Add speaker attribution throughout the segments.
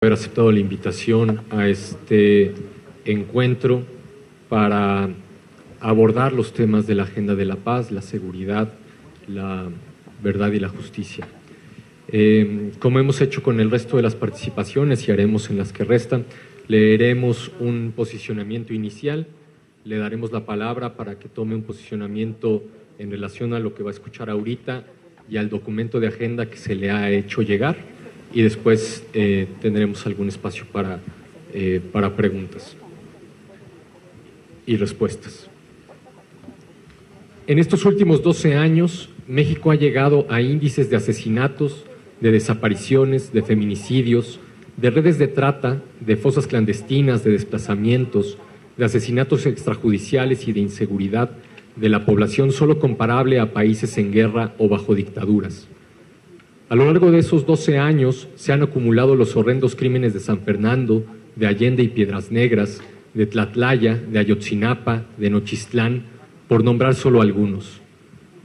Speaker 1: haber aceptado la invitación a este encuentro para abordar los temas de la agenda de la paz, la seguridad, la verdad y la justicia. Como hemos hecho con el resto de las participaciones y haremos en las que restan, leeremos un posicionamiento inicial, le daremos la palabra para que tome un posicionamiento en relación a lo que va a escuchar ahorita y al documento de agenda que se le ha hecho llegar, y después tendremos algún espacio para preguntas y respuestas. En estos últimos 12 años, México ha llegado a índices de asesinatos, de desapariciones, de feminicidios, de redes de trata, de fosas clandestinas, de desplazamientos, de asesinatos extrajudiciales y de inseguridad de la población solo comparable a países en guerra o bajo dictaduras. A lo largo de esos 12 años se han acumulado los horrendos crímenes de San Fernando, de Allende y Piedras Negras, de Tlatlaya, de Ayotzinapa, de Nochistlán, por nombrar solo algunos.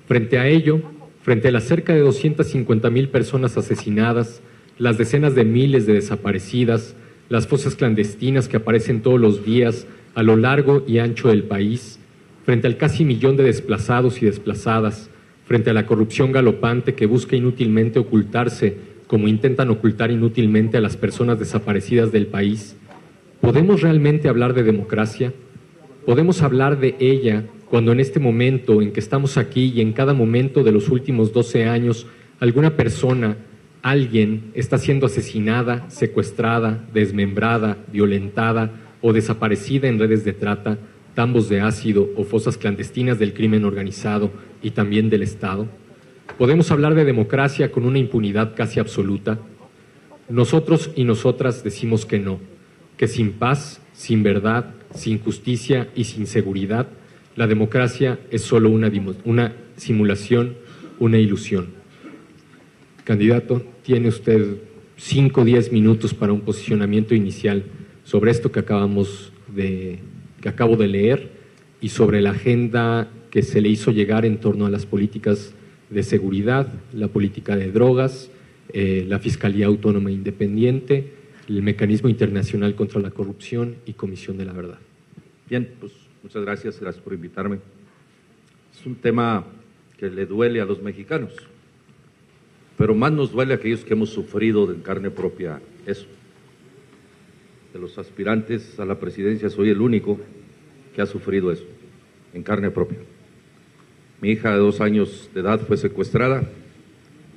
Speaker 1: Frente a ello, frente a las cerca de 250,000 personas asesinadas, las decenas de miles de desaparecidas, las fosas clandestinas que aparecen todos los días a lo largo y ancho del país, frente al casi 1,000,000 de desplazados y desplazadas, frente a la corrupción galopante que busca inútilmente ocultarse, como intentan ocultar inútilmente a las personas desaparecidas del país, ¿podemos realmente hablar de democracia? ¿Podemos hablar de ella cuando en este momento en que estamos aquí y en cada momento de los últimos 12 años, alguna persona, alguien está siendo asesinada, secuestrada, desmembrada, violentada o desaparecida en redes de trata, tambos de ácido o fosas clandestinas del crimen organizado y también del Estado? ¿Podemos hablar de democracia con una impunidad casi absoluta? Nosotros y nosotras decimos que no, que sin paz, sin verdad, sin justicia y sin seguridad, la democracia es solo una simulación, una ilusión. Candidato, tiene usted 5 o 10 minutos para un posicionamiento inicial sobre esto que acabo de leer y sobre la agenda que se le hizo llegar en torno a las políticas de seguridad, la política de drogas, la Fiscalía Autónoma e Independiente, el Mecanismo Internacional contra la Corrupción y Comisión de la Verdad.
Speaker 2: Bien, pues muchas gracias por invitarme. Es un tema que le duele a los mexicanos, pero más nos duele a aquellos que hemos sufrido en carne propia eso. De los aspirantes a la presidencia soy el único que ha sufrido eso, en carne propia. Mi hija de 2 años de edad fue secuestrada,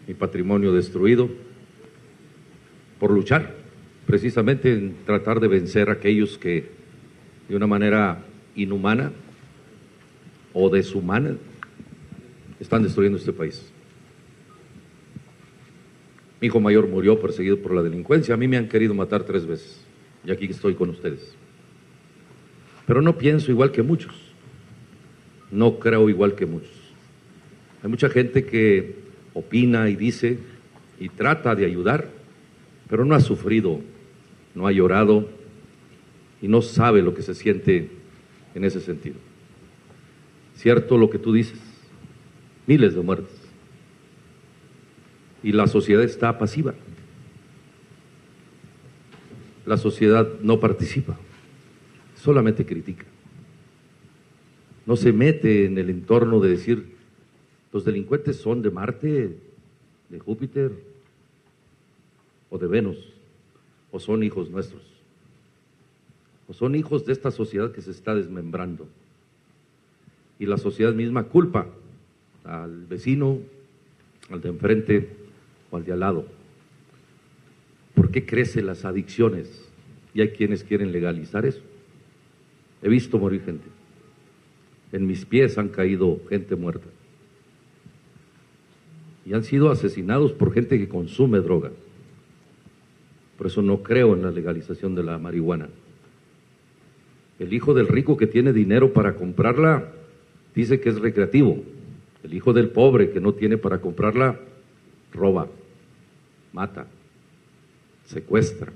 Speaker 2: mi patrimonio destruido, por luchar precisamente en tratar de vencer a aquellos que de una manera inhumana o deshumana están destruyendo este país. Mi hijo mayor murió perseguido por la delincuencia, a mí me han querido matar 3 veces y aquí estoy con ustedes. Pero no pienso igual que muchos, no creo igual que muchos. Hay mucha gente que opina y dice y trata de ayudar, pero no ha sufrido, no ha llorado y no sabe lo que se siente en ese sentido. Cierto lo que tú dices, miles de muertes. Y la sociedad está pasiva. La sociedad no participa, solamente critica. No se mete en el entorno de decir, los delincuentes son de Marte, de Júpiter o de Venus, o son hijos nuestros, o son hijos de esta sociedad que se está desmembrando. Y la sociedad misma culpa al vecino, al de enfrente o al de al lado. ¿Por qué crecen las adicciones? Y hay quienes quieren legalizar eso. He visto morir gente. En mis pies han caído gente muerta. Y han sido asesinados por gente que consume droga. Por eso no creo en la legalización de la marihuana. El hijo del rico que tiene dinero para comprarla dice que es recreativo. El hijo del pobre que no tiene para comprarla roba, mata, secuestra,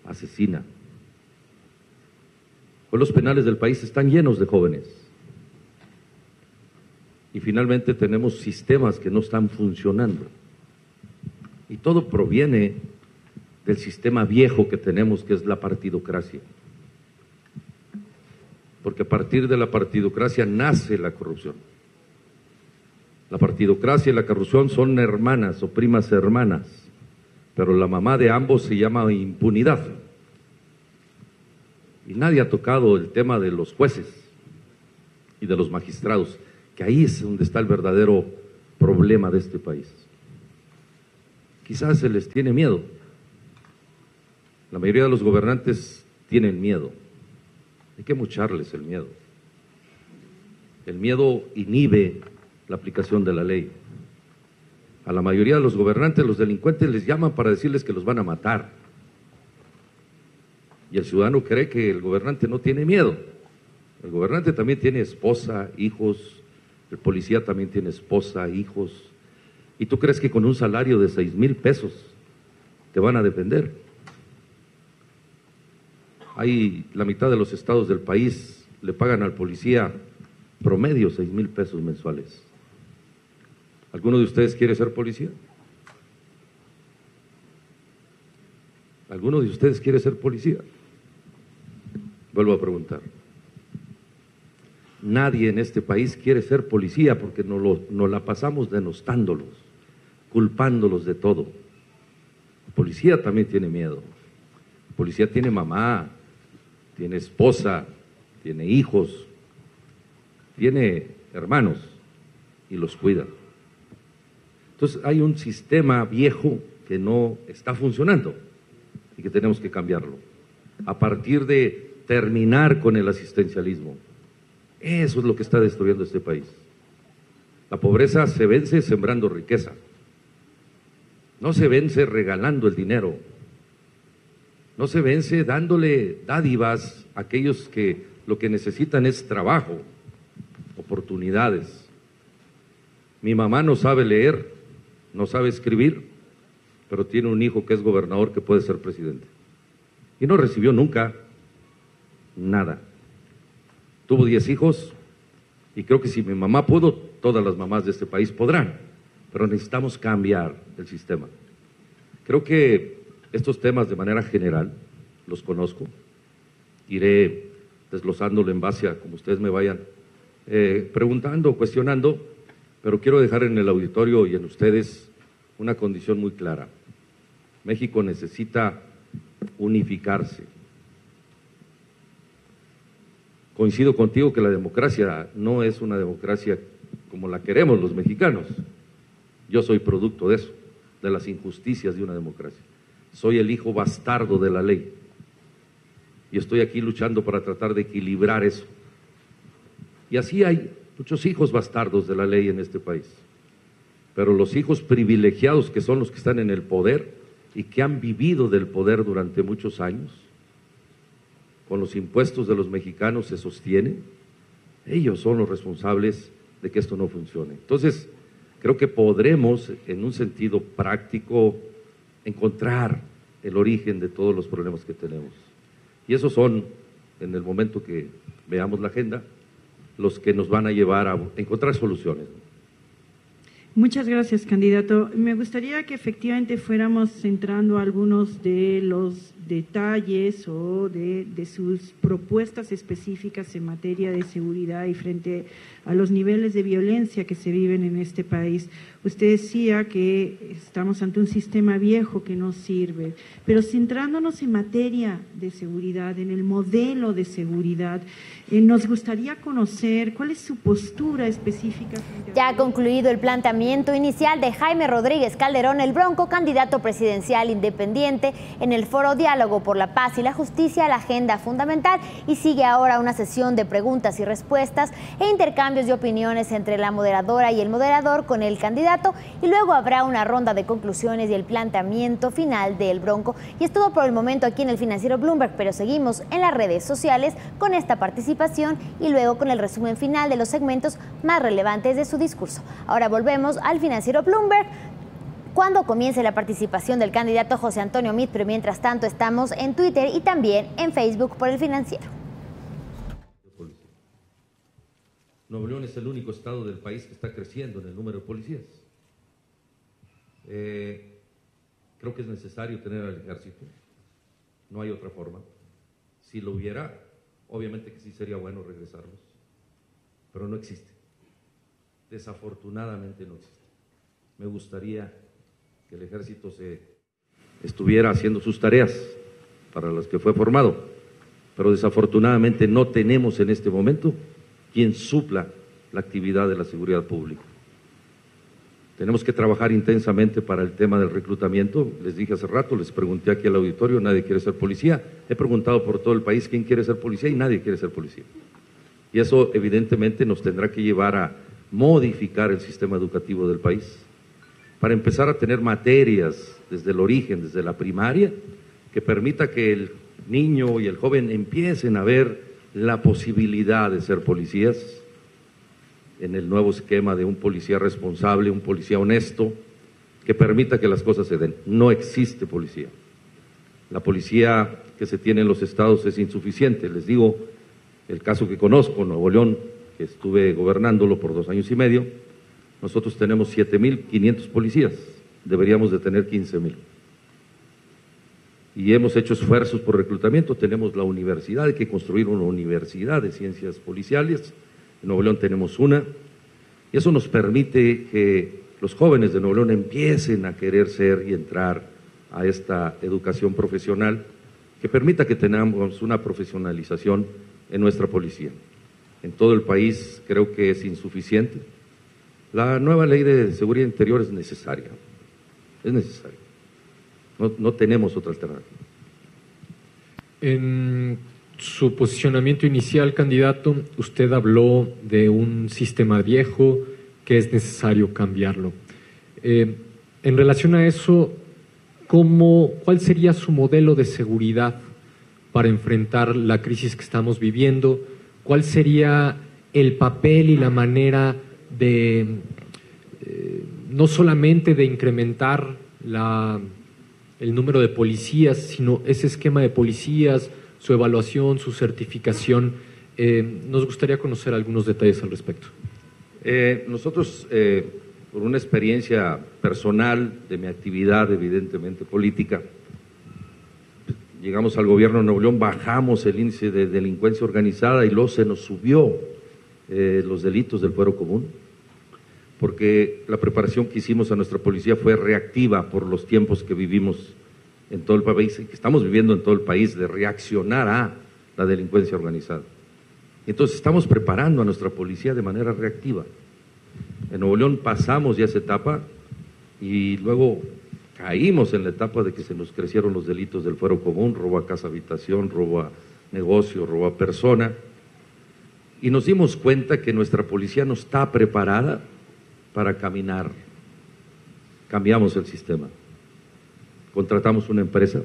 Speaker 2: asesina. Hoy los penales del país están llenos de jóvenes. Y finalmente tenemos sistemas que no están funcionando. Y todo proviene del sistema viejo que tenemos, que es la partidocracia. Porque a partir de la partidocracia nace la corrupción. La partidocracia y la corrupción son hermanas o primas hermanas, pero la mamá de ambos se llama impunidad. Y nadie ha tocado el tema de los jueces y de los magistrados, que ahí es donde está el verdadero problema de este país. Quizás se les tiene miedo. La mayoría de los gobernantes tienen miedo. Hay que mocharles el miedo. El miedo inhibe la aplicación de la ley. A la mayoría de los gobernantes, los delincuentes les llaman para decirles que los van a matar. Y el ciudadano cree que el gobernante no tiene miedo. El gobernante también tiene esposa, hijos, el policía también tiene esposa, hijos. ¿Y tú crees que con un salario de 6,000 pesos te van a defender? Hay la mitad de los estados del país le pagan al policía promedio 6,000 pesos mensuales. ¿Alguno de ustedes quiere ser policía? ¿Alguno de ustedes quiere ser policía? Vuelvo a preguntar. Nadie en este país quiere ser policía porque nos la pasamos denostándolos, culpándolos de todo. El policía también tiene miedo. El policía tiene mamá, tiene esposa, tiene hijos, tiene hermanos y los cuida. Entonces hay un sistema viejo que no está funcionando y que tenemos que cambiarlo. A partir de terminar con el asistencialismo. Eso es lo que está destruyendo este país. La pobreza se vence sembrando riqueza. No se vence regalando el dinero. No se vence dándole dádivas a aquellos que lo que necesitan es trabajo, oportunidades. Mi mamá no sabe leer, no sabe escribir, pero tiene un hijo que es gobernador que puede ser presidente. Y no recibió nunca nada. Tuvo 10 hijos y creo que si mi mamá pudo, todas las mamás de este país podrán, pero necesitamos cambiar el sistema. Creo que estos temas de manera general los conozco, iré desglosándolo en base a como ustedes me vayan preguntando, cuestionando, pero quiero dejar en el auditorio y en ustedes una condición muy clara. México necesita unificarse. Coincido contigo que la democracia no es una democracia como la queremos los mexicanos. Yo soy producto de eso, de las injusticias de una democracia. Soy el hijo bastardo de la ley. Y estoy aquí luchando para tratar de equilibrar eso. Y así hay muchos hijos bastardos de la ley en este país. Pero los hijos privilegiados, que son los que están en el poder y que han vivido del poder durante muchos años, con los impuestos de los mexicanos se sostienen, ellos son los responsables de que esto no funcione. Entonces, creo que podremos, en un sentido práctico, encontrar el origen de todos los problemas que tenemos. Y esos son, en el momento que veamos la agenda, los que nos van a llevar a encontrar soluciones.
Speaker 3: Muchas gracias, candidato. Me gustaría que efectivamente fuéramos centrando algunos de los detalles o de sus propuestas específicas en materia de seguridad y frente a los niveles de violencia que se viven en este país. Usted decía que estamos ante un sistema viejo que no sirve, pero centrándonos en materia de seguridad, en el modelo de seguridad, nos gustaría conocer cuál es su postura específica.
Speaker 4: Ya ha concluido el planteamiento inicial de Jaime Rodríguez Calderón, el Bronco, candidato presidencial independiente en el foro Diálogo por la Paz y la Justicia, la agenda fundamental, y sigue ahora una sesión de preguntas y respuestas e intercambios de opiniones entre la moderadora y el moderador con el candidato, y luego habrá una ronda de conclusiones y el planteamiento final del Bronco. Y es todo por el momento aquí en el Financiero Bloomberg, pero seguimos en las redes sociales con esta participación y luego con el resumen final de los segmentos más relevantes de su discurso. Ahora volvemos al Financiero Bloomberg cuando comience la participación del candidato José Antonio Meade, pero mientras tanto estamos en Twitter y también en Facebook por el Financiero.
Speaker 2: Nuevo León es el único estado del país que está creciendo en el número de policías. Creo que es necesario tener al ejército, no hay otra forma. Si lo hubiera, obviamente que sí sería bueno regresarlos, pero no existe. Desafortunadamente no existe. Me gustaría que el ejército estuviera haciendo sus tareas para las que fue formado, pero desafortunadamente no tenemos en este momento quien supla la actividad de la seguridad pública. Tenemos que trabajar intensamente para el tema del reclutamiento. Les dije hace rato, les pregunté aquí al auditorio, nadie quiere ser policía. He preguntado por todo el país quién quiere ser policía y nadie quiere ser policía. Y eso evidentemente nos tendrá que llevar a modificar el sistema educativo del país, para empezar a tener materias desde el origen, desde la primaria, que permita que el niño y el joven empiecen a ver la posibilidad de ser policías, en el nuevo esquema de un policía responsable, un policía honesto, que permita que las cosas se den. No existe policía. La policía que se tiene en los estados es insuficiente. Les digo, el caso que conozco, Nuevo León, que estuve gobernándolo por 2 años y medio, nosotros tenemos 7,500 policías, deberíamos de tener 15,000. Y hemos hecho esfuerzos por reclutamiento, tenemos la universidad, hay que construir una universidad de ciencias policiales. En Nuevo León tenemos una, y eso nos permite que los jóvenes de Nuevo León empiecen a querer ser y entrar a esta educación profesional que permita que tengamos una profesionalización en nuestra policía. En todo el país creo que es insuficiente. La nueva ley de seguridad interior es necesaria, no tenemos otra alternativa.
Speaker 1: En su posicionamiento inicial, candidato, usted habló de un sistema viejo que es necesario cambiarlo. En relación a eso, ¿cuál sería su modelo de seguridad para enfrentar la crisis que estamos viviendo? ¿Cuál sería el papel y la manera de no solamente de incrementar el número de policías, sino ese esquema de policías, su evaluación, su certificación? Nos gustaría conocer algunos detalles al respecto.
Speaker 2: Nosotros, por una experiencia personal de mi actividad, evidentemente política, llegamos al gobierno de Nuevo León, bajamos el índice de delincuencia organizada y luego se nos subió los delitos del fuero común, porque la preparación que hicimos a nuestra policía fue reactiva por los tiempos que vivimos en todo el país, que estamos viviendo en todo el país, de reaccionar a la delincuencia organizada. Entonces estamos preparando a nuestra policía de manera reactiva. En Nuevo León pasamos ya esa etapa y luego caímos en la etapa de que se nos crecieron los delitos del fuero común, robo a casa habitación, robo a negocio, robo a persona, y nos dimos cuenta que nuestra policía no está preparada para caminar. Cambiamos el sistema. Contratamos una empresa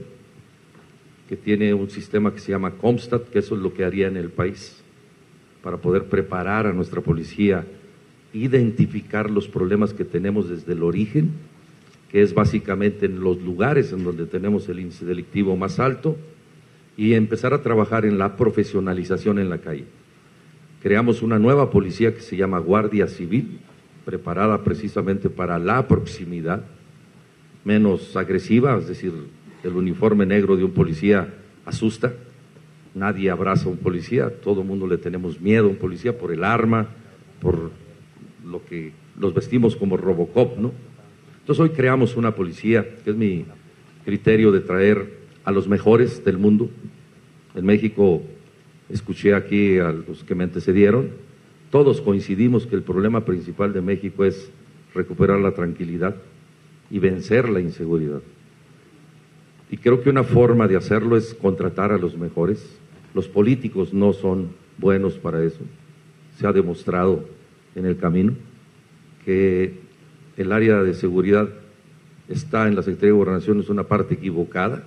Speaker 2: que tiene un sistema que se llama Comstat, que eso es lo que haría en el país, para poder preparar a nuestra policía, identificar los problemas que tenemos desde el origen, que es básicamente en los lugares en donde tenemos el índice delictivo más alto, y empezar a trabajar en la profesionalización en la calle. Creamos una nueva policía que se llama Guardia Civil, preparada precisamente para la proximidad, menos agresiva, es decir, el uniforme negro de un policía asusta, nadie abraza a un policía, todo el mundo le tenemos miedo a un policía por el arma, por lo que los vestimos como Robocop, ¿no? Entonces hoy creamos una policía, que es mi criterio de traer a los mejores del mundo. En México, escuché aquí a los que me antecedieron, todos coincidimos que el problema principal de México es recuperar la tranquilidad y vencer la inseguridad. Y creo que una forma de hacerlo es contratar a los mejores. Los políticos no son buenos para eso. Se ha demostrado en el camino que el área de seguridad está en la Secretaría de Gobernación, es una parte equivocada,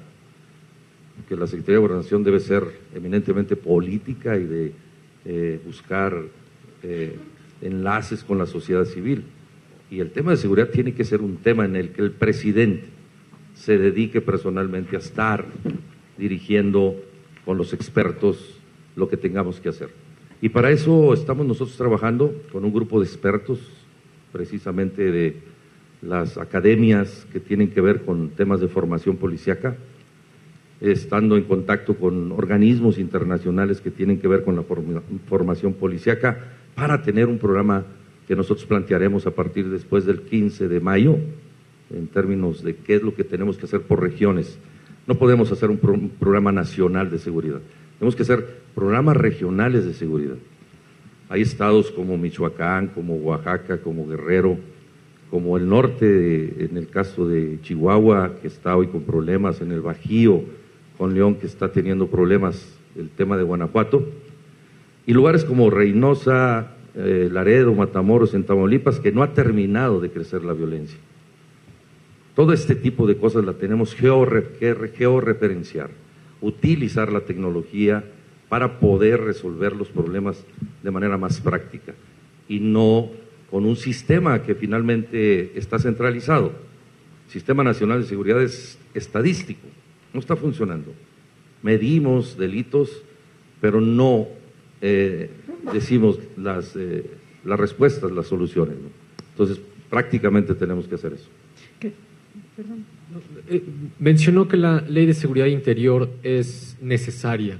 Speaker 2: que la Secretaría de Gobernación debe ser eminentemente política y de buscar enlaces con la sociedad civil. Y el tema de seguridad tiene que ser un tema en el que el presidente se dedique personalmente a estar dirigiendo con los expertos lo que tengamos que hacer. Y para eso estamos nosotros trabajando con un grupo de expertos, precisamente de las academias que tienen que ver con temas de formación policíaca, estando en contacto con organismos internacionales que tienen que ver con la formación policíaca, para tener un programa que nosotros plantearemos a partir después del 15 de mayo, en términos de qué es lo que tenemos que hacer por regiones. No podemos hacer un programa nacional de seguridad, tenemos que hacer programas regionales de seguridad. Hay estados como Michoacán, como Oaxaca, como Guerrero, como el norte, en el caso de Chihuahua, que está hoy con problemas, en el Bajío, con León, que está teniendo problemas, el tema de Guanajuato, y lugares como Reynosa, Laredo, Matamoros, en Tamaulipas, que no ha terminado de crecer la violencia. Todo este tipo de cosas la tenemos que georreferenciar, utilizar la tecnología para poder resolver los problemas de manera más práctica y no con un sistema que finalmente está centralizado. El Sistema Nacional de Seguridad es estadístico, no está funcionando. Medimos delitos, pero no decimos las respuestas, las soluciones, ¿no? Entonces, prácticamente tenemos que hacer eso.
Speaker 3: ¿Qué? Perdón.
Speaker 1: Mencionó que la Ley de Seguridad Interior es necesaria.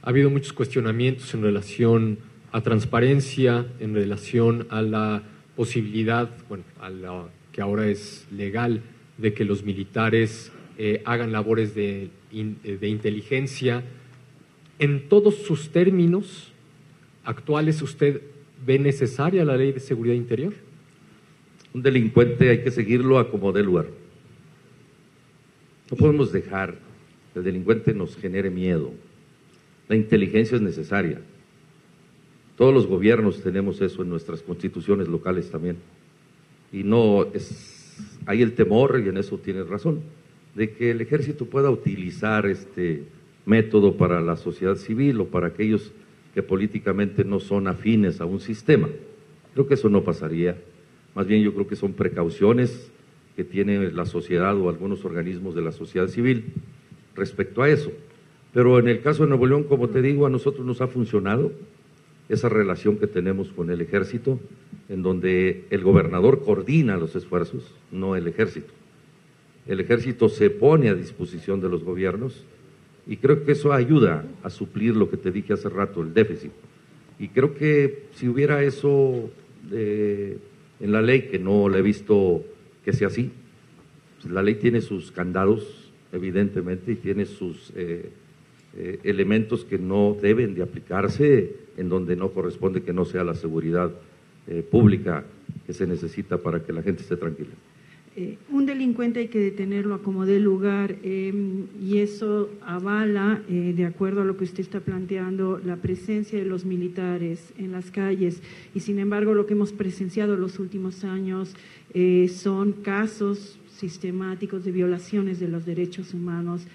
Speaker 1: Ha habido muchos cuestionamientos en relación a transparencia, en relación a la posibilidad, bueno, a la que ahora es legal, de que los militares hagan labores de inteligencia. En todos sus términos actuales, ¿usted ve necesaria la Ley de Seguridad Interior?
Speaker 2: Un delincuente hay que seguirlo a como dé lugar. No podemos dejar que el delincuente nos genere miedo. La inteligencia es necesaria. Todos los gobiernos tenemos eso en nuestras constituciones locales también. Y no hay el temor, y en eso tienes razón, de que el ejército pueda utilizar este método para la sociedad civil o para aquellos que políticamente no son afines a un sistema. Creo que eso no pasaría. Más bien yo creo que son precauciones que tiene la sociedad o algunos organismos de la sociedad civil respecto a eso. Pero en el caso de Nuevo León, como te digo, a nosotros nos ha funcionado esa relación que tenemos con el ejército, en donde el gobernador coordina los esfuerzos, no el ejército. El ejército se pone a disposición de los gobiernos y creo que eso ayuda a suplir lo que te dije hace rato, el déficit. Y creo que si hubiera eso en la ley, que no la he visto que sea así, pues la ley tiene sus candados, evidentemente, y tiene sus elementos que no deben de aplicarse en donde no corresponde, que no sea la seguridad pública que se necesita para que la gente esté tranquila.
Speaker 3: Un delincuente hay que detenerlo a como dé lugar, y eso avala, de acuerdo a lo que usted está planteando, la presencia de los militares en las calles. Y sin embargo, lo que hemos presenciado en los últimos años son casos sistemáticos de violaciones de los derechos humanos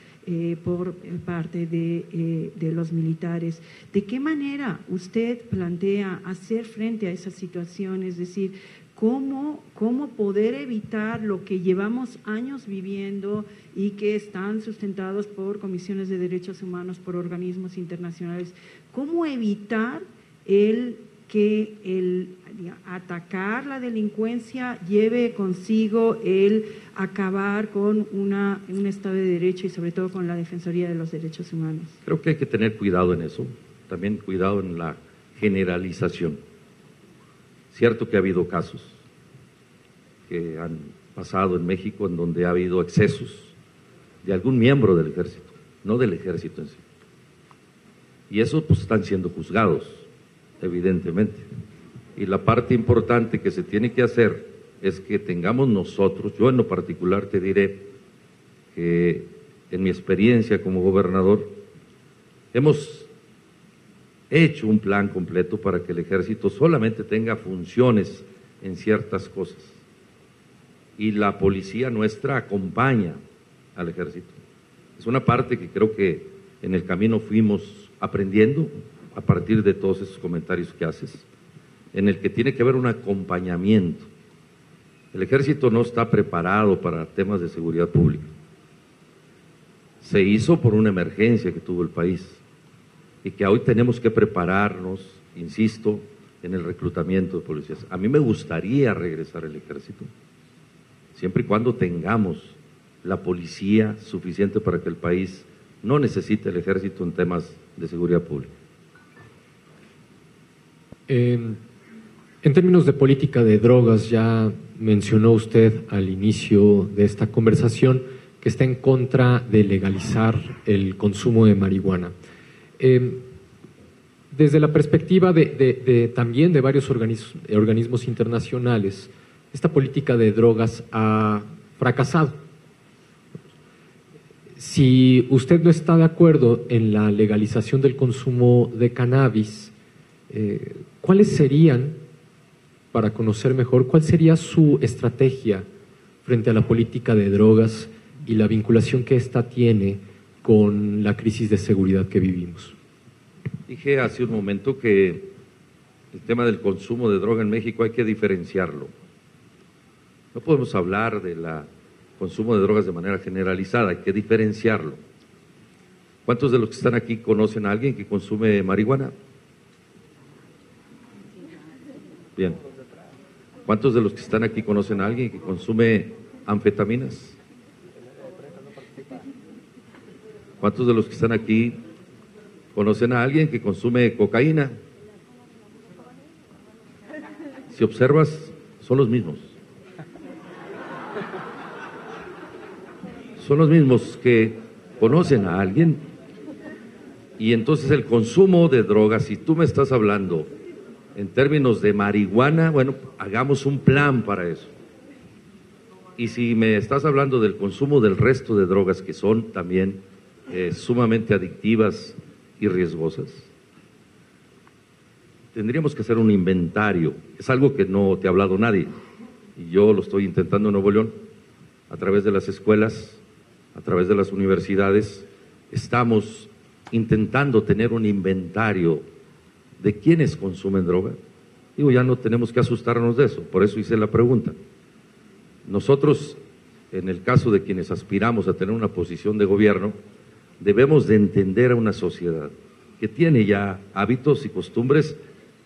Speaker 3: por parte de los militares. ¿De qué manera usted plantea hacer frente a esa situación? Es decir, ¿cómo poder evitar lo que llevamos años viviendo y que están sustentados por comisiones de derechos humanos, por organismos internacionales? ¿Cómo evitar que el atacar la delincuencia lleve consigo el acabar con un Estado de Derecho y sobre todo con la Defensoría de los Derechos Humanos?
Speaker 2: Creo que hay que tener cuidado en eso, también cuidado en la generalización. Cierto que ha habido casos que han pasado en México en donde ha habido excesos de algún miembro del ejército, no del ejército en sí. Y esos pues están siendo juzgados, evidentemente. Y la parte importante que se tiene que hacer es que tengamos nosotros, yo en lo particular te diré que en mi experiencia como gobernador, hemos hecho un plan completo para que el ejército solamente tenga funciones en ciertas cosas. Y la policía nuestra acompaña al ejército. Es una parte que creo que en el camino fuimos aprendiendo a partir de todos esos comentarios que haces, en el que tiene que haber un acompañamiento. El ejército no está preparado para temas de seguridad pública. Se hizo por una emergencia que tuvo el país y que hoy tenemos que prepararnos, insisto, en el reclutamiento de policías. A mí me gustaría regresar al ejército, siempre y cuando tengamos la policía suficiente para que el país no necesite el ejército en temas de seguridad pública.
Speaker 1: En términos de política de drogas, ya mencionó usted al inicio de esta conversación que está en contra de legalizar el consumo de marihuana. Desde la perspectiva también de varios organismos internacionales, esta política de drogas ha fracasado. Si usted no está de acuerdo en la legalización del consumo de cannabis, ¿cuáles serían, para conocer mejor, cuál sería su estrategia frente a la política de drogas y la vinculación que ésta tiene con la crisis de seguridad que vivimos?
Speaker 2: Dije hace un momento que el tema del consumo de droga en México hay que diferenciarlo. No podemos hablar del consumo de drogas de manera generalizada, hay que diferenciarlo. ¿Cuántos de los que están aquí conocen a alguien que consume marihuana? Bien. ¿Cuántos de los que están aquí conocen a alguien que consume anfetaminas? ¿Cuántos de los que están aquí conocen a alguien que consume cocaína? Si observas, son los mismos. Son los mismos que conocen a alguien. Y entonces el consumo de drogas, si tú me estás hablando en términos de marihuana, bueno, hagamos un plan para eso. Y si me estás hablando del consumo del resto de drogas que son también sumamente adictivas y riesgosas, tendríamos que hacer un inventario. Es algo que no te ha hablado nadie, y yo lo estoy intentando en Nuevo León, a través de las escuelas, a través de las universidades. Estamos intentando tener un inventario de quiénes consumen droga. Digo, ya no tenemos que asustarnos de eso, por eso hice la pregunta. Nosotros, en el caso de quienes aspiramos a tener una posición de gobierno, debemos de entender a una sociedad que tiene ya hábitos y costumbres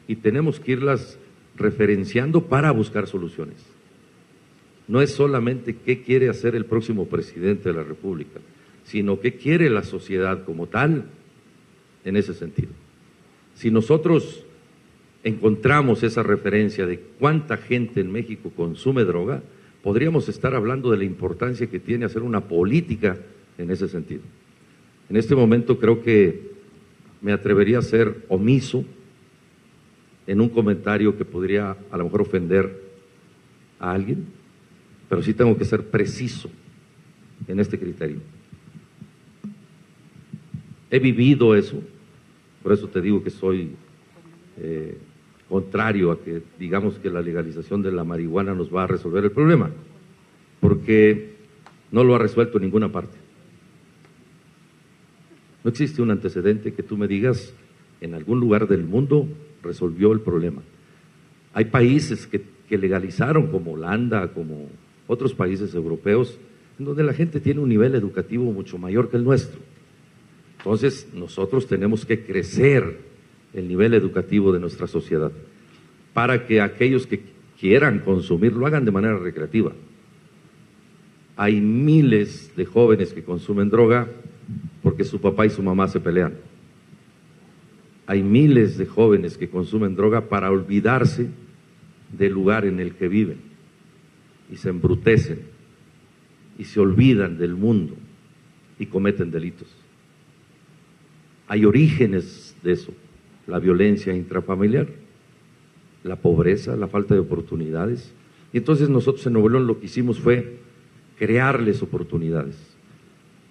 Speaker 2: y tenemos que irlas referenciando para buscar soluciones. No es solamente qué quiere hacer el próximo presidente de la República, sino qué quiere la sociedad como tal en ese sentido. Si nosotros encontramos esa referencia de cuánta gente en México consume droga, podríamos estar hablando de la importancia que tiene hacer una política en ese sentido. En este momento creo que me atrevería a ser omiso en un comentario que podría a lo mejor ofender a alguien, pero sí tengo que ser preciso en este criterio. He vivido eso, por eso te digo que soy contrario a que digamos que la legalización de la marihuana nos va a resolver el problema, porque no lo ha resuelto en ninguna parte. No existe un antecedente que tú me digas en algún lugar del mundo resolvió el problema. Hay países que legalizaron, como Holanda, como otros países europeos, en donde la gente tiene un nivel educativo mucho mayor que el nuestro. Entonces, nosotros tenemos que crecer el nivel educativo de nuestra sociedad para que aquellos que quieran consumir lo hagan de manera recreativa. Hay miles de jóvenes que consumen droga porque su papá y su mamá se pelean. Hay miles de jóvenes que consumen droga para olvidarse del lugar en el que viven y se embrutecen y se olvidan del mundo y cometen delitos. Hay orígenes de eso: la violencia intrafamiliar, la pobreza, la falta de oportunidades. Y entonces nosotros en Nuevo León lo que hicimos fue crearles oportunidades.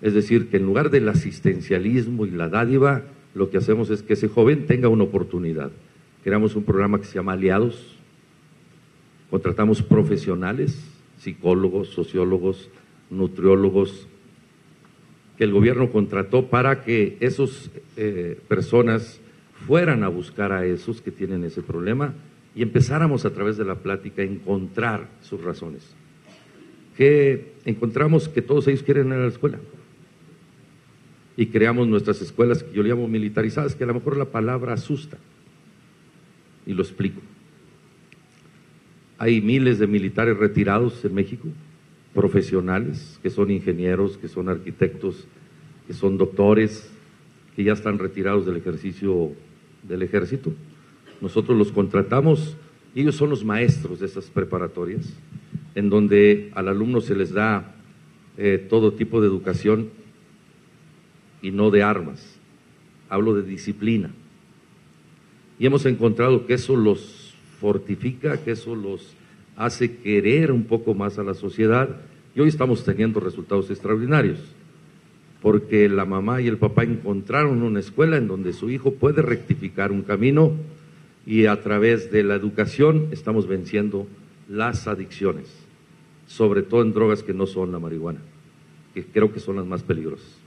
Speaker 2: Es decir, que en lugar del asistencialismo y la dádiva, lo que hacemos es que ese joven tenga una oportunidad. Creamos un programa que se llama Aliados, contratamos profesionales, psicólogos, sociólogos, nutriólogos, que el gobierno contrató para que esas personas fueran a buscar a esos que tienen ese problema y empezáramos a través de la plática a encontrar sus razones. Que encontramos que todos ellos quieren ir a la escuela. Y creamos nuestras escuelas, que yo le llamo militarizadas, que a lo mejor la palabra asusta. Y lo explico. Hay miles de militares retirados en México profesionales, que son ingenieros, que son arquitectos, que son doctores, que ya están retirados del ejercicio del ejército. Nosotros los contratamos y ellos son los maestros de esas preparatorias, en donde al alumno se les da todo tipo de educación y no de armas. Hablo de disciplina. Y hemos encontrado que eso los fortifica, que eso los hace querer un poco más a la sociedad, y hoy estamos teniendo resultados extraordinarios, porque la mamá y el papá encontraron una escuela en donde su hijo puede rectificar un camino, y a través de la educación estamos venciendo las adicciones, sobre todo en drogas que no son la marihuana, que creo que son las más peligrosas.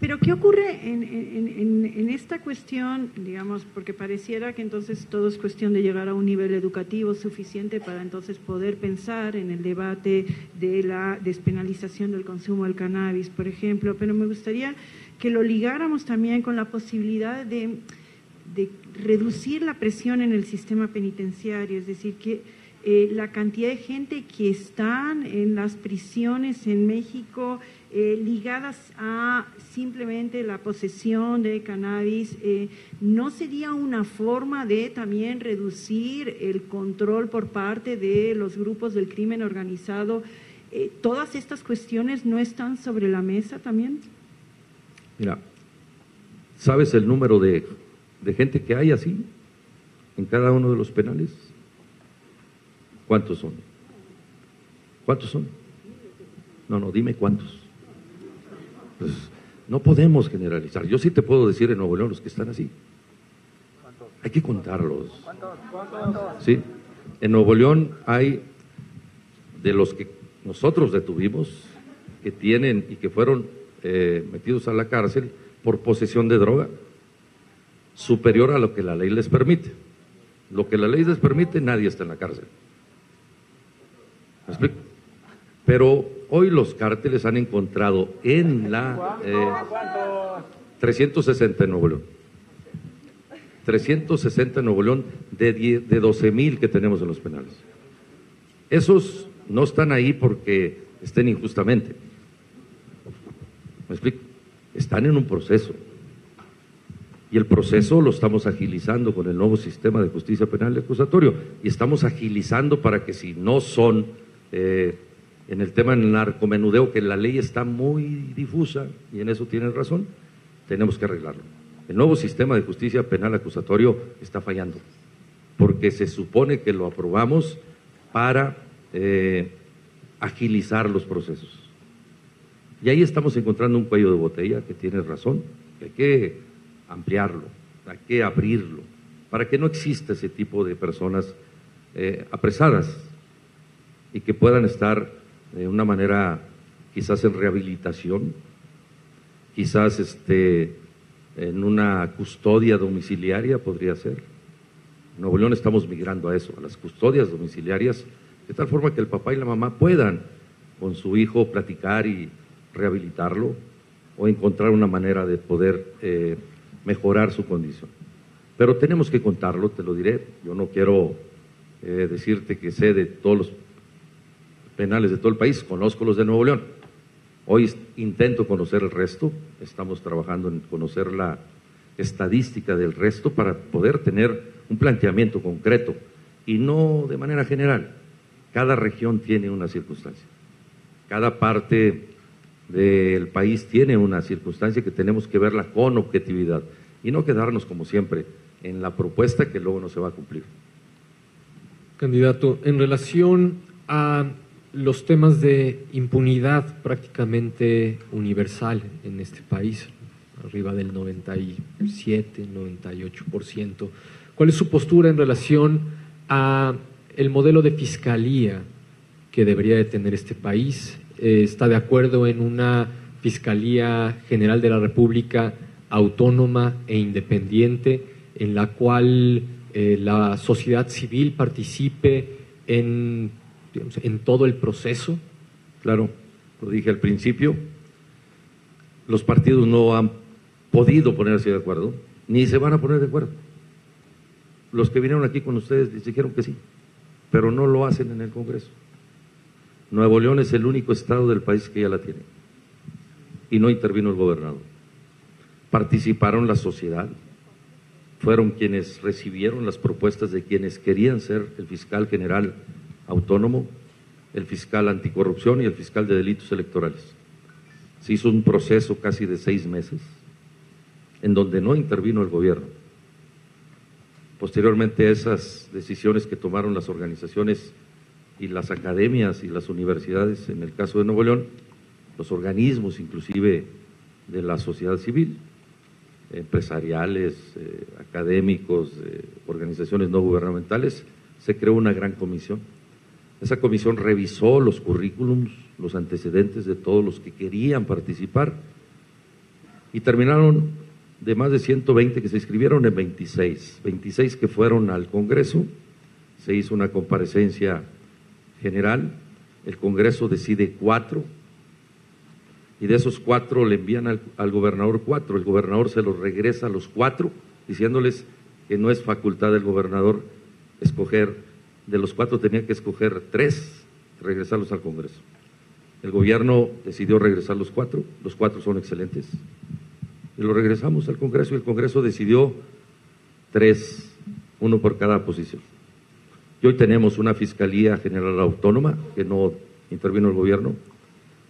Speaker 3: Pero ¿qué ocurre en esta cuestión, digamos, porque pareciera que entonces todo es cuestión de llegar a un nivel educativo suficiente para entonces poder pensar en el debate de la despenalización del consumo del cannabis, por ejemplo, pero me gustaría que lo ligáramos también con la posibilidad de reducir la presión en el sistema penitenciario, es decir, que la cantidad de gente que están en las prisiones en México ligadas a simplemente la posesión de cannabis, ¿no sería una forma de también reducir el control por parte de los grupos del crimen organizado? ¿Todas estas cuestiones no están sobre la mesa también?
Speaker 2: Mira, ¿sabes el número de gente que hay así en cada uno de los penales? ¿Cuántos son? ¿Cuántos son? No, dime cuántos. Pues no podemos generalizar. Yo sí te puedo decir en Nuevo León los que están así. Hay que contarlos. ¿Cuántos? Sí. En Nuevo León hay, de los que nosotros detuvimos, que tienen y que fueron metidos a la cárcel por posesión de droga, superior a lo que la ley les permite. Lo que la ley les permite, nadie está en la cárcel. ¿Me explico? Pero hoy los cárteles han encontrado en la 360 en Nuevo León. 360 en Nuevo León de 12,000 que tenemos en los penales. Esos no están ahí porque estén injustamente. ¿Me explico? Están en un proceso. Y el proceso lo estamos agilizando con el nuevo sistema de justicia penal y acusatorio. Y estamos agilizando para que si no son, en el tema del narcomenudeo, que la ley está muy difusa, y en eso tienes razón, tenemos que arreglarlo. El nuevo sistema de justicia penal acusatorio está fallando, porque se supone que lo aprobamos para agilizar los procesos. Y ahí estamos encontrando un cuello de botella, que tienes razón, que hay que ampliarlo, hay que abrirlo, para que no exista ese tipo de personas apresadas y que puedan estar de una manera quizás en rehabilitación, quizás en una custodia domiciliaria podría ser. En Nuevo León estamos migrando a eso, a las custodias domiciliarias, de tal forma que el papá y la mamá puedan con su hijo platicar y rehabilitarlo o encontrar una manera de poder mejorar su condición. Pero tenemos que contarlo, te lo diré. Yo no quiero decirte que sé de todos los penales de todo el país, conozco los de Nuevo León. Hoy intento conocer el resto, estamos trabajando en conocer la estadística del resto para poder tener un planteamiento concreto y no de manera general. Cada región tiene una circunstancia, cada parte del país tiene una circunstancia que tenemos que verla con objetividad y no quedarnos como siempre en la propuesta que luego no se va a cumplir.
Speaker 1: Candidato, en relación a los temas de impunidad prácticamente universal en este país, arriba del 97, 98%, ¿cuál es su postura en relación a el modelo de fiscalía que debería de tener este país? ¿Está de acuerdo en una Fiscalía General de la República autónoma e independiente en la cual la sociedad civil participe en todo el proceso?
Speaker 2: Claro, lo dije al principio, los partidos no han podido ponerse de acuerdo, ni se van a poner de acuerdo. Los que vinieron aquí con ustedes les dijeron que sí, pero no lo hacen en el Congreso. Nuevo León es el único estado del país que ya la tiene y no intervino el gobernador. Participaron la sociedad, fueron quienes recibieron las propuestas de quienes querían ser el fiscal general autónomo, el fiscal anticorrupción y el fiscal de delitos electorales. Se hizo un proceso casi de 6 meses en donde no intervino el gobierno. Posteriormente a esas decisiones que tomaron las organizaciones y las academias y las universidades, en el caso de Nuevo León, los organismos inclusive de la sociedad civil, empresariales, académicos, organizaciones no gubernamentales, se creó una gran comisión. Esa comisión revisó los currículums, los antecedentes de todos los que querían participar y terminaron de más de 120 que se inscribieron en 26 que fueron al Congreso. Se hizo una comparecencia general, el Congreso decide 4 y de esos 4 le envían al gobernador 4, el gobernador se los regresa a los 4 diciéndoles que no es facultad del gobernador escoger, de los 4 tenía que escoger 3, regresarlos al Congreso. El gobierno decidió regresar los 4 son excelentes, y lo regresamos al Congreso y el Congreso decidió 3, 1 por cada posición. Y hoy tenemos una Fiscalía General Autónoma que no intervino el gobierno,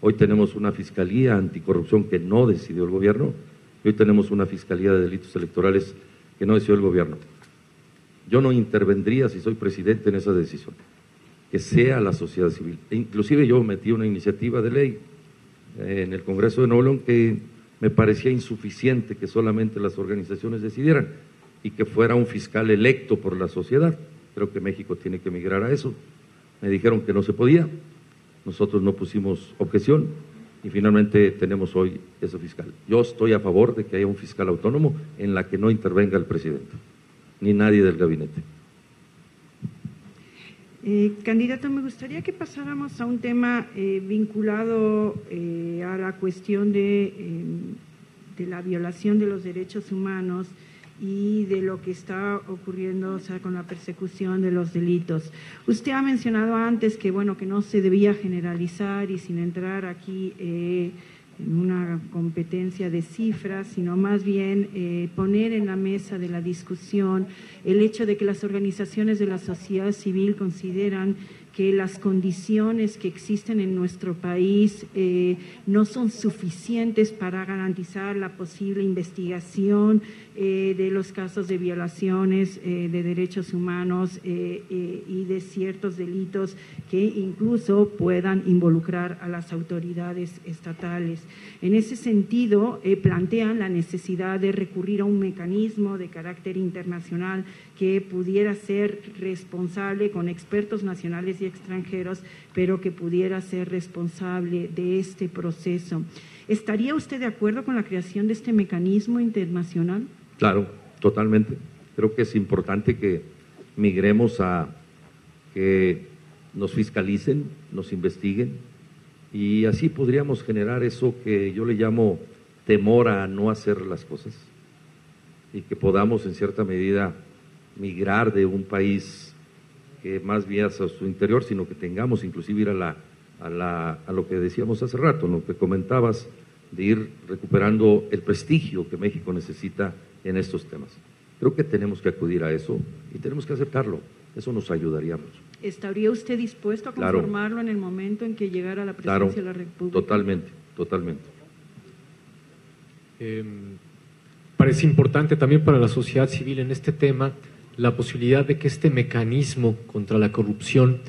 Speaker 2: hoy tenemos una Fiscalía Anticorrupción que no decidió el gobierno, y hoy tenemos una Fiscalía de Delitos Electorales que no decidió el gobierno. Yo no intervendría si soy presidente en esa decisión, que sea la sociedad civil. E inclusive yo metí una iniciativa de ley en el Congreso de Nuevo León que me parecía insuficiente que solamente las organizaciones decidieran y que fuera un fiscal electo por la sociedad. Creo que México tiene que migrar a eso. Me dijeron que no se podía, nosotros no pusimos objeción y finalmente tenemos hoy ese fiscal. Yo estoy a favor de que haya un fiscal autónomo en la que no intervenga el presidente, ni nadie del gabinete.
Speaker 3: Candidato, me gustaría que pasáramos a un tema vinculado a la cuestión de la violación de los derechos humanos y de lo que está ocurriendo, o sea, con la persecución de los delitos. Usted ha mencionado antes que, bueno, que no se debía generalizar y sin entrar aquí en una competencia de cifras, sino más bien poner en la mesa de la discusión el hecho de que las organizaciones de la sociedad civil consideran que las condiciones que existen en nuestro país no son suficientes para garantizar la posible investigación de los casos de violaciones de derechos humanos y de ciertos delitos que incluso puedan involucrar a las autoridades estatales. En ese sentido, plantean la necesidad de recurrir a un mecanismo de carácter internacional que pudiera ser responsable con expertos nacionales y extranjeros, pero que pudiera ser responsable de este proceso. ¿Estaría usted de acuerdo con la creación de este mecanismo internacional?
Speaker 2: Claro, totalmente. Creo que es importante que migremos a que nos fiscalicen, nos investiguen, y así podríamos generar eso que yo le llamo temor a no hacer las cosas, y que podamos en cierta medida migrar de un país que más bien hacia su interior, sino que tengamos inclusive ir a lo que decíamos hace rato, lo que comentabas, de ir recuperando el prestigio que México necesita en estos temas. Creo que tenemos que acudir a eso y tenemos que aceptarlo, eso nos ayudaría mucho.
Speaker 3: ¿Estaría usted dispuesto a conformarlo en el momento en que llegara a la presidencia de la República?
Speaker 2: Totalmente, totalmente.
Speaker 1: Parece importante también para la sociedad civil en este tema la posibilidad de que este mecanismo contra la corrupción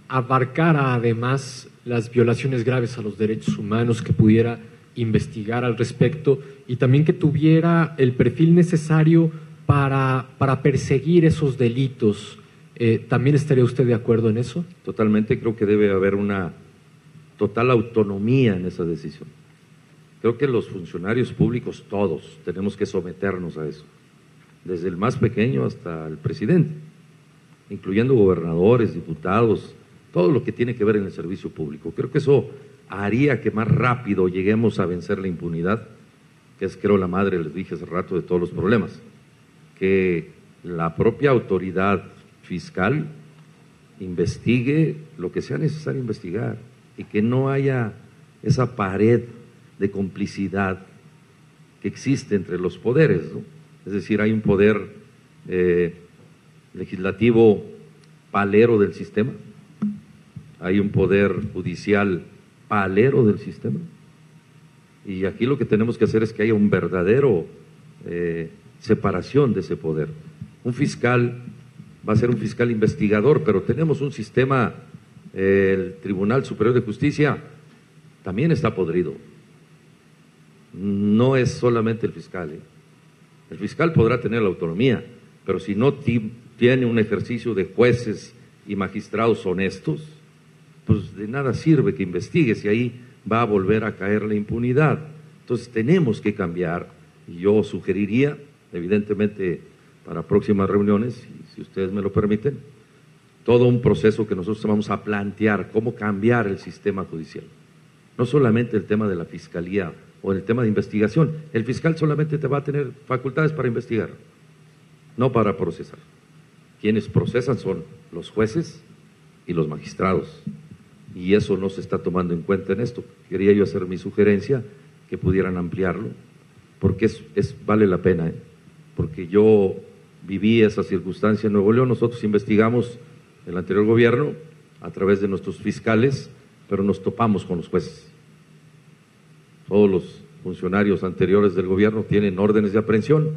Speaker 1: abarcara además las violaciones graves a los derechos humanos, que pudiera investigar al respecto y también que tuviera el perfil necesario para perseguir esos delitos. ¿También estaría usted de acuerdo en eso?
Speaker 2: Totalmente, creo que debe haber una total autonomía en esa decisión. Creo que los funcionarios públicos, todos, tenemos que someternos a eso, desde el más pequeño hasta el presidente, incluyendo gobernadores, diputados, todo lo que tiene que ver en el servicio público. Creo que eso haría que más rápido lleguemos a vencer la impunidad, que es, creo, la madre, les dije hace rato, de todos los problemas. Que la propia autoridad fiscal investigue lo que sea necesario investigar y que no haya esa pared de complicidad que existe entre los poderes, ¿no? Es decir, hay un poder legislativo palero del sistema, hay un poder judicial palero del sistema, y aquí lo que tenemos que hacer es que haya un verdadero separación de ese poder. Un fiscal va a ser un fiscal investigador, pero tenemos un sistema, el Tribunal Superior de Justicia también está podrido. No es solamente el fiscal, ¿eh? El fiscal podrá tener la autonomía, pero si no tiene un ejercicio de jueces y magistrados honestos, pues de nada sirve que investigues y ahí va a volver a caer la impunidad. Entonces tenemos que cambiar, y yo sugeriría, evidentemente para próximas reuniones, si ustedes me lo permiten, todo un proceso que nosotros vamos a plantear, cómo cambiar el sistema judicial. No solamente el tema de la fiscalía o el tema de investigación. El fiscal solamente te va a tener facultades para investigar, no para procesar. Quienes procesan son los jueces y los magistrados, y eso no se está tomando en cuenta en esto. Quería yo hacer mi sugerencia, que pudieran ampliarlo, porque vale la pena, porque yo viví esa circunstancia en Nuevo León. Nosotros investigamos el anterior gobierno a través de nuestros fiscales, pero nos topamos con los jueces. Todos los funcionarios anteriores del gobierno tienen órdenes de aprehensión,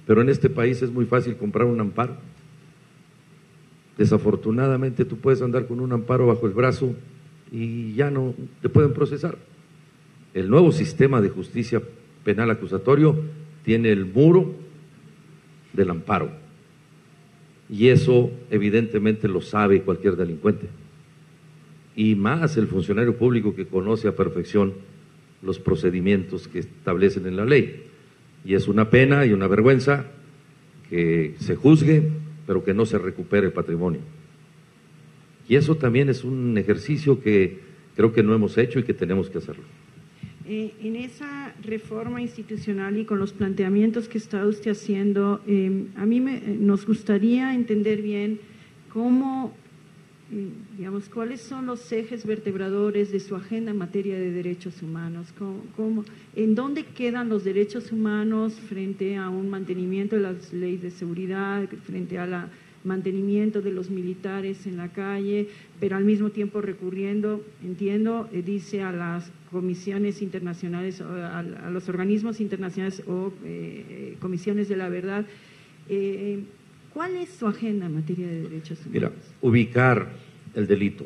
Speaker 2: pero en este país es muy fácil comprar un amparo. Desafortunadamente tú puedes andar con un amparo bajo el brazo y ya no te pueden procesar. El nuevo sistema de justicia penal acusatorio tiene el muro del amparo, y eso evidentemente lo sabe cualquier delincuente, y más el funcionario público que conoce a perfección los procedimientos que establecen en la ley. Y es una pena y una vergüenza que se juzgue, pero que no se recupere el patrimonio. Y eso también es un ejercicio que creo que no hemos hecho y que tenemos que hacerlo.
Speaker 3: En esa reforma institucional y con los planteamientos que está usted haciendo, a mí nos gustaría entender bien cómo, digamos, cuáles son los ejes vertebradores de su agenda en materia de derechos humanos, en dónde quedan los derechos humanos frente a un mantenimiento de las leyes de seguridad, frente a la mantenimiento de los militares en la calle, pero al mismo tiempo recurriendo, entiendo, dice a las comisiones internacionales, a los organismos internacionales o comisiones de la verdad. ¿Cuál es su agenda en materia de derechos humanos?
Speaker 2: Mira, ubicar el delito.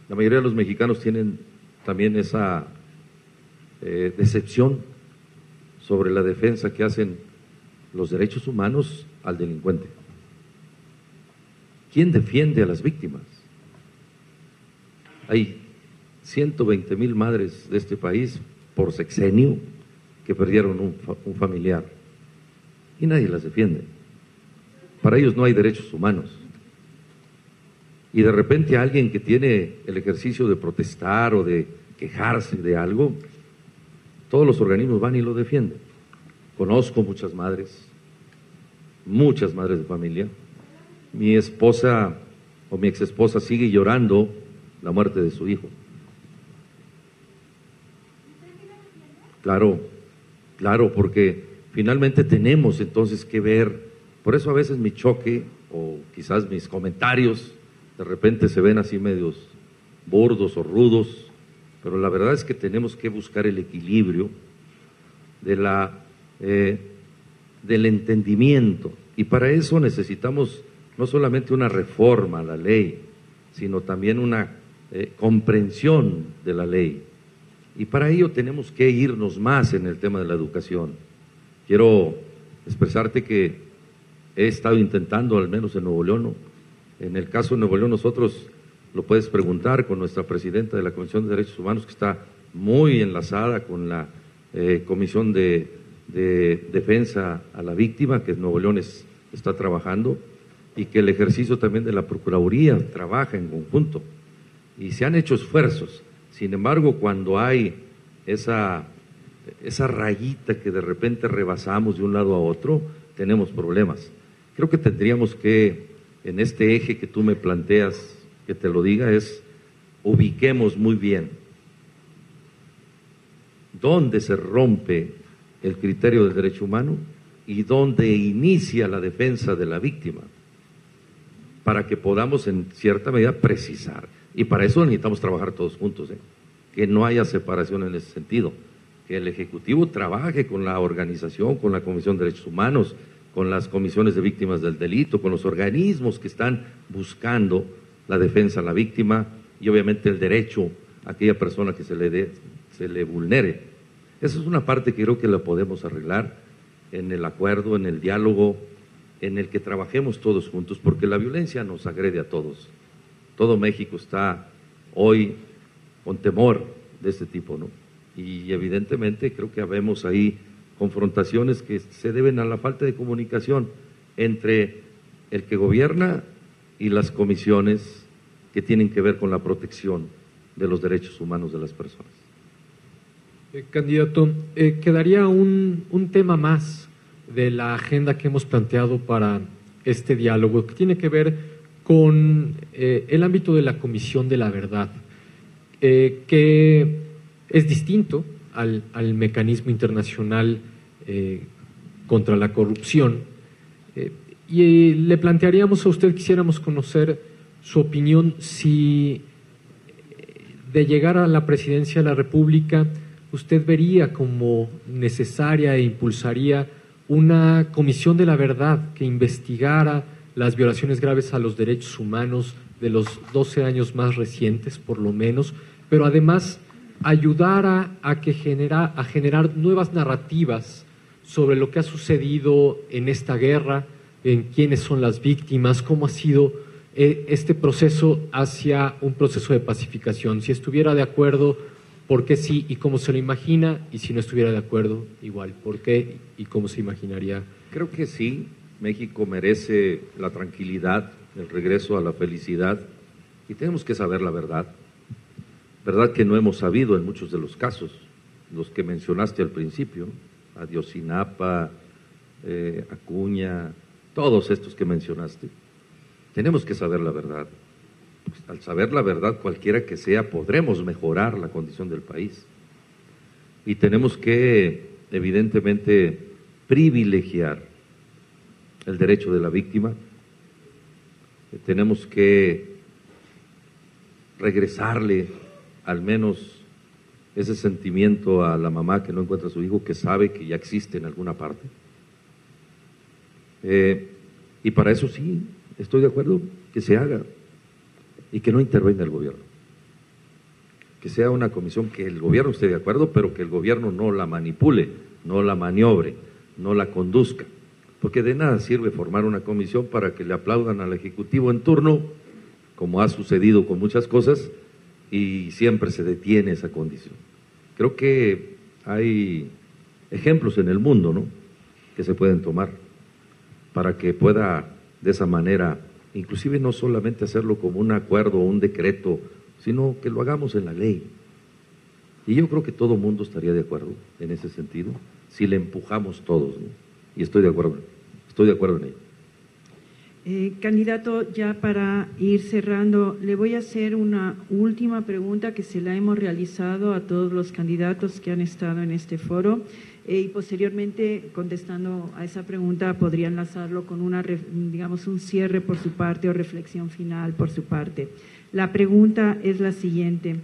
Speaker 2: La mayoría de los mexicanos tienen también esa decepción sobre la defensa que hacen los derechos humanos al delincuente. ¿Quién defiende a las víctimas? Hay 120,000 madres de este país por sexenio que perdieron un familiar y nadie las defiende. Para ellos no hay derechos humanos. Y de repente alguien que tiene el ejercicio de protestar o de quejarse de algo, todos los organismos van y lo defienden. Conozco muchas madres de familia. Mi esposa o mi exesposa sigue llorando la muerte de su hijo. Claro, porque finalmente tenemos entonces que ver. Por eso a veces mi choque o quizás mis comentarios de repente se ven así medios burdos o rudos, pero la verdad es que tenemos que buscar el equilibrio del entendimiento, y para eso necesitamos no solamente una reforma a la ley, sino también una comprensión de la ley, y para ello tenemos que irnos más en el tema de la educación. Quiero expresarte que he estado intentando, al menos en Nuevo León, en el caso de Nuevo León, nosotros lo puedes preguntar con nuestra presidenta de la Comisión de Derechos Humanos, que está muy enlazada con la Comisión de Defensa a la Víctima, que Nuevo León está trabajando, y que el ejercicio también de la Procuraduría trabaja en conjunto, y se han hecho esfuerzos. Sin embargo, cuando hay esa rayita que de repente rebasamos de un lado a otro, tenemos problemas. creo que tendríamos que, en este eje que tú me planteas, que te lo diga, ubiquemos muy bien dónde se rompe el criterio del derecho humano y dónde inicia la defensa de la víctima, para que podamos en cierta medida precisar. Y para eso necesitamos trabajar todos juntos, que no haya separación en ese sentido, que el Ejecutivo trabaje con la organización, con la Comisión de Derechos Humanos, con las comisiones de víctimas del delito, con los organismos que están buscando la defensa a la víctima y obviamente el derecho a aquella persona que se le vulnere. Esa es una parte que creo que la podemos arreglar en el acuerdo, en el diálogo, en el que trabajemos todos juntos, porque la violencia nos agrede a todos. Todo México está hoy con temor de este tipo, ¿no? Y evidentemente creo que habemos ahí confrontaciones que se deben a la falta de comunicación entre el que gobierna y las comisiones que tienen que ver con la protección de los derechos humanos de las personas.
Speaker 1: Candidato, quedaría un tema más de la agenda que hemos planteado para este diálogo, que tiene que ver con el ámbito de la Comisión de la Verdad, que es distinto al mecanismo internacional contra la corrupción. Y le plantearíamos a usted, quisiéramos conocer su opinión, si de llegar a la presidencia de la República, usted vería como necesaria e impulsaría una comisión de la verdad que investigara las violaciones graves a los derechos humanos de los 12 años más recientes, por lo menos, pero además ayudara a generar nuevas narrativas sobre lo que ha sucedido en esta guerra, en quiénes son las víctimas, cómo ha sido este proceso hacia un proceso de pacificación. Si estuviera de acuerdo, ¿por qué sí y cómo se lo imagina? Y si no estuviera de acuerdo, igual, ¿por qué y cómo se imaginaría?
Speaker 2: Creo que sí, México merece la tranquilidad, el regreso a la felicidad, y tenemos que saber la verdad. Verdad que no hemos sabido en muchos de los casos, los que mencionaste al principio, Ayotzinapa, Acuña, todos estos que mencionaste. Tenemos que saber la verdad. Al saber la verdad, cualquiera que sea, podremos mejorar la condición del país. Y tenemos que, evidentemente, privilegiar el derecho de la víctima. Tenemos que regresarle al menos ese sentimiento a la mamá que no encuentra a su hijo, que sabe que ya existe en alguna parte. Y para eso sí, estoy de acuerdo que se haga y que no intervenga el gobierno. Que sea una comisión que el gobierno esté de acuerdo, pero que el gobierno no la manipule, no la maniobre, no la conduzca. Porque de nada sirve formar una comisión para que le aplaudan al Ejecutivo en turno, como ha sucedido con muchas cosas, y siempre se detiene esa condición. Creo que hay ejemplos en el mundo, ¿no?, que se pueden tomar para que pueda de esa manera, inclusive no solamente hacerlo como un acuerdo o un decreto, sino que lo hagamos en la ley. Y yo creo que todo mundo estaría de acuerdo en ese sentido, si le empujamos todos, ¿no? Y estoy de acuerdo en ello.
Speaker 3: Candidato, ya para ir cerrando, le voy a hacer una última pregunta que se la hemos realizado a todos los candidatos que han estado en este foro, y posteriormente, contestando a esa pregunta, podría enlazarlo con un cierre por su parte o reflexión final por su parte. La pregunta es la siguiente: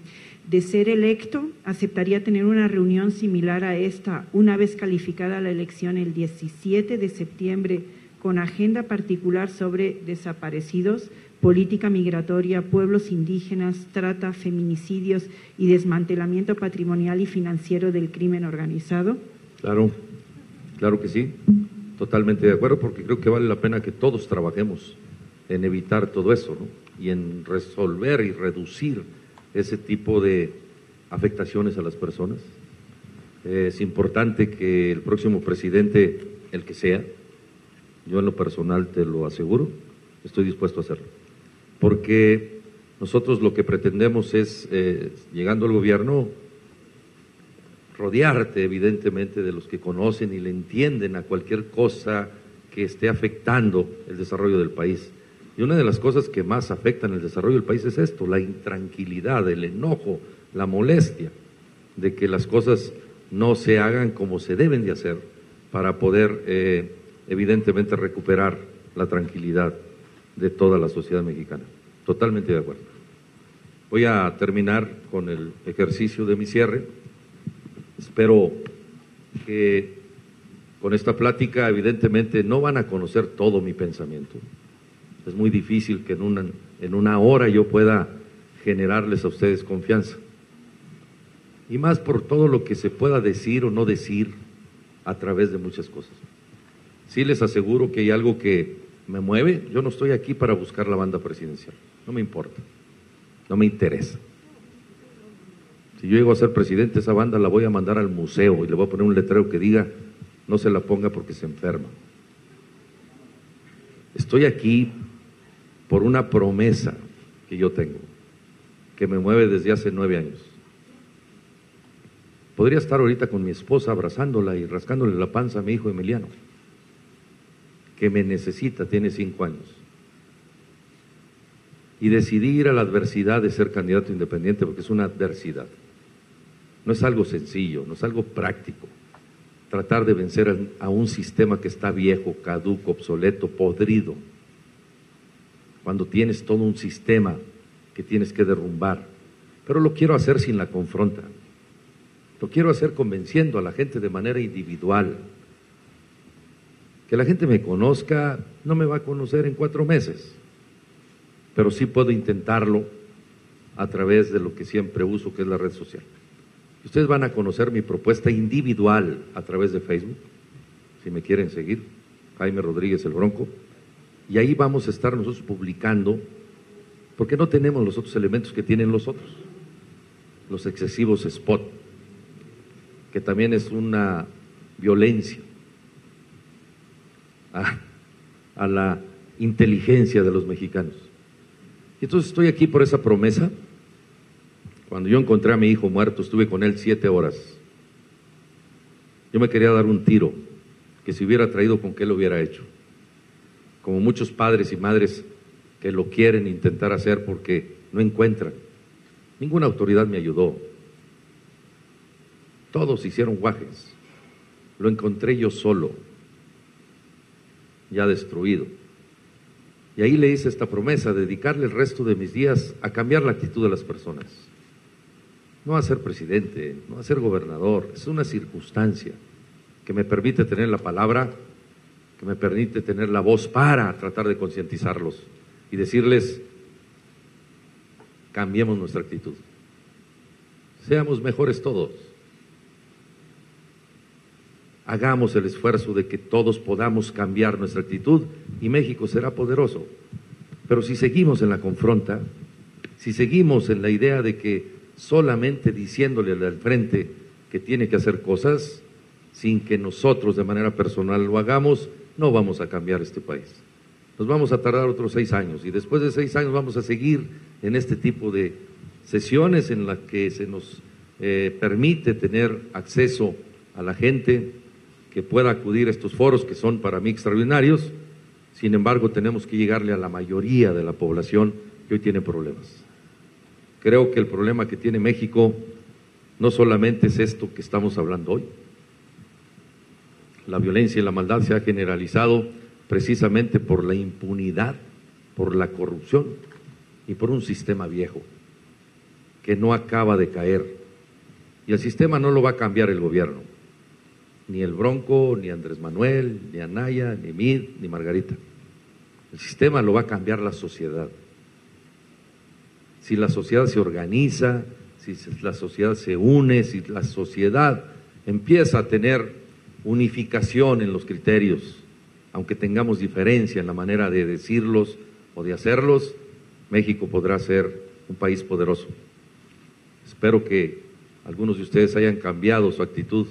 Speaker 3: de ser electo, ¿aceptaría tener una reunión similar a esta una vez calificada la elección el 17 de septiembre con agenda particular sobre desaparecidos, política migratoria, pueblos indígenas, trata, feminicidios y desmantelamiento patrimonial y financiero del crimen organizado?
Speaker 2: Claro que sí, totalmente de acuerdo, porque creo que vale la pena que todos trabajemos en evitar todo eso, ¿no?, y en resolver y reducir ese tipo de afectaciones a las personas. Es importante que el próximo presidente, el que sea, yo en lo personal te lo aseguro, estoy dispuesto a hacerlo, porque nosotros lo que pretendemos es, llegando al gobierno, rodearte evidentemente de los que conocen y le entienden a cualquier cosa que esté afectando el desarrollo del país. Y una de las cosas que más afectan el desarrollo del país es esto, la intranquilidad, el enojo, la molestia de que las cosas no se hagan como se deben de hacer para poder evidentemente recuperar la tranquilidad de toda la sociedad mexicana. Totalmente de acuerdo. Voy a terminar con el ejercicio de mi cierre. Espero que con esta plática evidentemente no van a conocer todo mi pensamiento. Es muy difícil que en una hora yo pueda generarles a ustedes confianza. Y más por todo lo que se pueda decir o no decir a través de muchas cosas. Sí les aseguro que hay algo que me mueve. Yo no estoy aquí para buscar la banda presidencial. No me importa. No me interesa. Si yo llego a ser presidente, esa banda la voy a mandar al museo y le voy a poner un letrero que diga: no se la ponga porque se enferma. Estoy aquí por una promesa que yo tengo, que me mueve desde hace 9 años. Podría estar ahorita con mi esposa abrazándola y rascándole la panza a mi hijo Emiliano, que me necesita, tiene 5 años. Y decidí ir a la adversidad de ser candidato independiente porque es una adversidad. No es algo sencillo, no es algo práctico. Tratar de vencer a un sistema que está viejo, caduco, obsoleto, podrido. Cuando tienes todo un sistema que tienes que derrumbar. Pero lo quiero hacer sin la confronta. Lo quiero hacer convenciendo a la gente de manera individual. Que la gente me conozca, no me va a conocer en 4 meses. Pero sí puedo intentarlo a través de lo que siempre uso, que es la red social. Ustedes van a conocer mi propuesta individual a través de Facebook, si me quieren seguir, Jaime Rodríguez el Bronco, y ahí vamos a estar nosotros publicando, porque no tenemos los otros elementos que tienen los otros, los excesivos spot, que también es una violencia a la inteligencia de los mexicanos. Y entonces estoy aquí por esa promesa. Cuando yo encontré a mi hijo muerto, estuve con él 7 horas. Yo me quería dar un tiro, que si hubiera traído, con qué lo hubiera hecho. Como muchos padres y madres que lo quieren intentar hacer porque no encuentran. Ninguna autoridad me ayudó. Todos hicieron guajes. Lo encontré yo solo, ya destruido. Y ahí le hice esta promesa, dedicarle el resto de mis días a cambiar la actitud de las personas. No a ser presidente, no a ser gobernador, es una circunstancia que me permite tener la palabra, que me permite tener la voz para tratar de concientizarlos y decirles: cambiemos nuestra actitud, seamos mejores todos, hagamos el esfuerzo de que todos podamos cambiar nuestra actitud y México será poderoso. Pero si seguimos en la confronta, si seguimos en la idea de que solamente diciéndole al frente que tiene que hacer cosas, sin que nosotros de manera personal lo hagamos, no vamos a cambiar este país. Nos vamos a tardar otros 6 años y después de 6 años vamos a seguir en este tipo de sesiones en las que se nos permite tener acceso a la gente que pueda acudir a estos foros que son para mí extraordinarios. Sin embargo, tenemos que llegarle a la mayoría de la población que hoy tiene problemas. Creo que el problema que tiene México no solamente es esto que estamos hablando hoy. La violencia y la maldad se ha generalizado precisamente por la impunidad, por la corrupción y por un sistema viejo que no acaba de caer. Y el sistema no lo va a cambiar el gobierno, ni el Bronco, ni Andrés Manuel, ni Anaya, ni Mid, ni Margarita. El sistema lo va a cambiar la sociedad. Si la sociedad se organiza, si la sociedad se une, si la sociedad empieza a tener unificación en los criterios, aunque tengamos diferencia en la manera de decirlos o de hacerlos, México podrá ser un país poderoso. Espero que algunos de ustedes hayan cambiado su actitud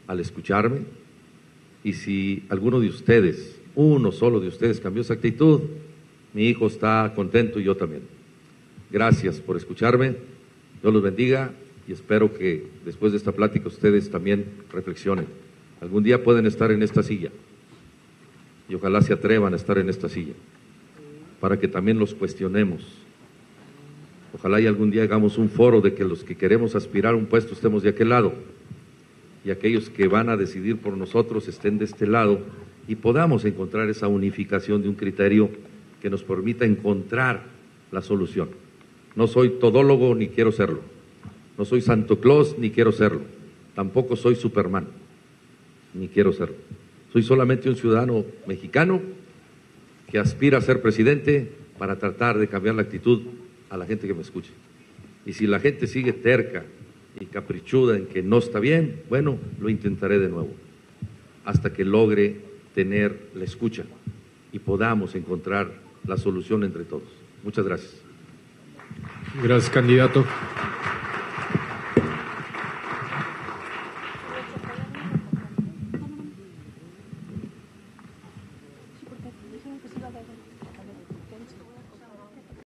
Speaker 2: al escucharme, y si alguno de ustedes, uno solo de ustedes cambió su actitud, mi hijo está contento y yo también. Gracias por escucharme, Dios los bendiga y espero que después de esta plática ustedes también reflexionen. Algún día pueden estar en esta silla. y ojalá se atrevan a estar en esta silla, para que también los cuestionemos. Ojalá y algún día hagamos un foro de que los que queremos aspirar a un puesto estemos de aquel lado y aquellos que van a decidir por nosotros estén de este lado y podamos encontrar esa unificación de un criterio que nos permita encontrar la solución. No soy todólogo ni quiero serlo, no soy Santo Claus ni quiero serlo, tampoco soy Superman ni quiero serlo. Soy solamente un ciudadano mexicano que aspira a ser presidente para tratar de cambiar la actitud a la gente que me escuche. Y si la gente sigue terca y caprichuda en que no está bien, bueno, lo intentaré de nuevo, hasta que logre tener la escucha y podamos encontrar la solución entre todos. Muchas gracias.
Speaker 1: Gracias, candidato.